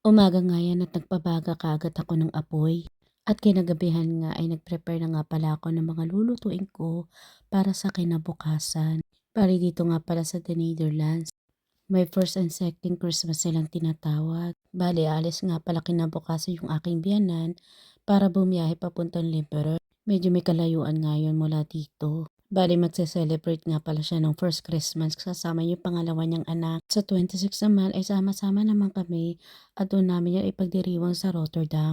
Umaga nga yan at nagpabaga kaagad ako ng apoy. At kinagabihan nga ay nag-prepare na nga pala ako ng mga lulutuin ko para sa kinabukasan. Bali dito nga pala sa The Netherlands. May first and second Christmas silang tinatawag. Bali alis nga pala kinabukasan yung aking biyanan para bumiyahe papuntang Liberec. Medyo may kalayuan nga yun mula dito. Bali magse-celebrate nga pala siya ng first Christmas kasama yung pangalawa niyang anak. Sa 26 naman ay sama-sama naman kami at doon namin yung ipagdiriwang sa Rotterdam.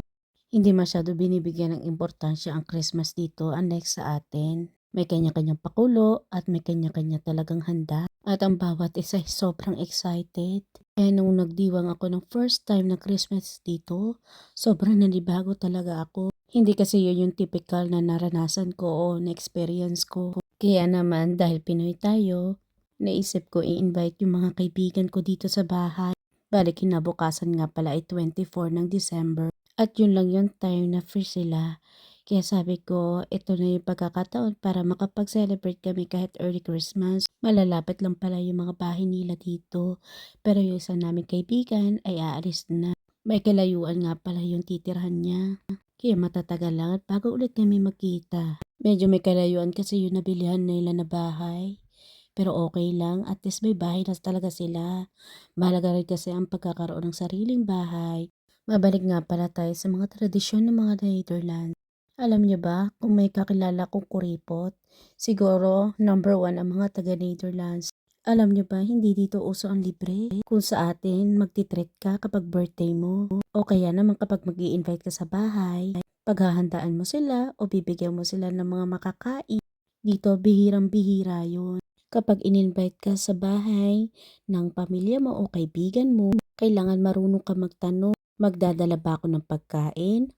Hindi masyado binibigyan ng importansya ang Christmas dito unlike sa atin. May kanya-kanyang pakulo at may kanya-kanya talagang handa. At ang bawat isa ay sobrang excited. Kaya nung nagdiwang ako ng first time na Christmas dito, sobrang nanibago talaga ako. Hindi kasi yun yung typical na naranasan ko o na-experience ko. Kaya naman dahil Pinoy tayo, naisip ko i-invite yung mga kaibigan ko dito sa bahay. Balik kinabukasan nga pala ay 24 ng December. At yun lang yung time na free sila. Kaya sabi ko, ito na yung pagkakataon para makapag-celebrate kami kahit early Christmas. Malalapit lang pala yung mga bahay nila dito. Pero yung isa naming kaibigan ay aalis na. May kalayuan nga pala yung titirhan niya. Kaya matatagal lang at bago ulit kami magkita. Medyo may kalayuan kasi yung nabilihan nila na bahay. Pero okay lang, at least may bahay na talaga sila. Mahalaga rin kasi ang pagkakaroon ng sariling bahay. Mabalik nga pala tayo sa mga tradisyon ng mga Netherlands. Alam niyo ba kung may kakilala kong kuripot? Siguro number one ang mga taga-Netherlands. Alam niyo ba hindi dito uso ang libre? Kung sa atin magti-treat ka kapag birthday mo o kaya naman kapag mag-i-invite ka sa bahay, paghahandaan mo sila o bibigyan mo sila ng mga makakain. Dito bihirang-bihira yun. Kapag in-invite ka sa bahay ng pamilya mo o kaibigan mo, kailangan marunong ka magtanong, magdadala ba ako ng pagkain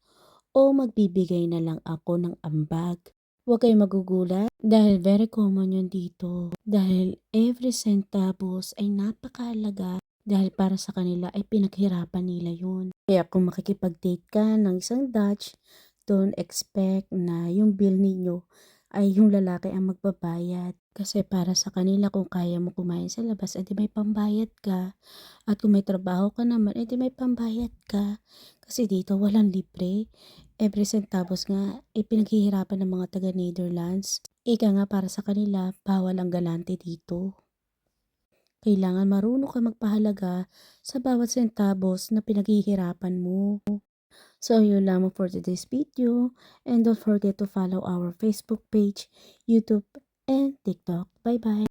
o magbibigay na lang ako ng ambag. Huwag kayong magugulat dahil very common yun dito. Dahil every centavos ay napakahalaga dahil para sa kanila ay pinaghirapan nila yun. Kaya kung makikipag-date ka ng isang Dutch, don't expect na yung bill ninyo ay yung lalaki ang magbabayad. Kasi para sa kanila kung kaya mo kumain sa labas, edi may pambayad ka. At kung may trabaho ka naman, edi may pambayad ka. Kasi dito walang libre. Every centavos nga, pinaghihirapan ng mga taga-Netherlands. Ika nga para sa kanila, bawal ang galante dito. Kailangan marunong ka magpahalaga sa bawat centavos na pinaghihirapan mo. So yun lamang for today's video, and don't forget to follow our Facebook page, YouTube, and TikTok. Bye bye!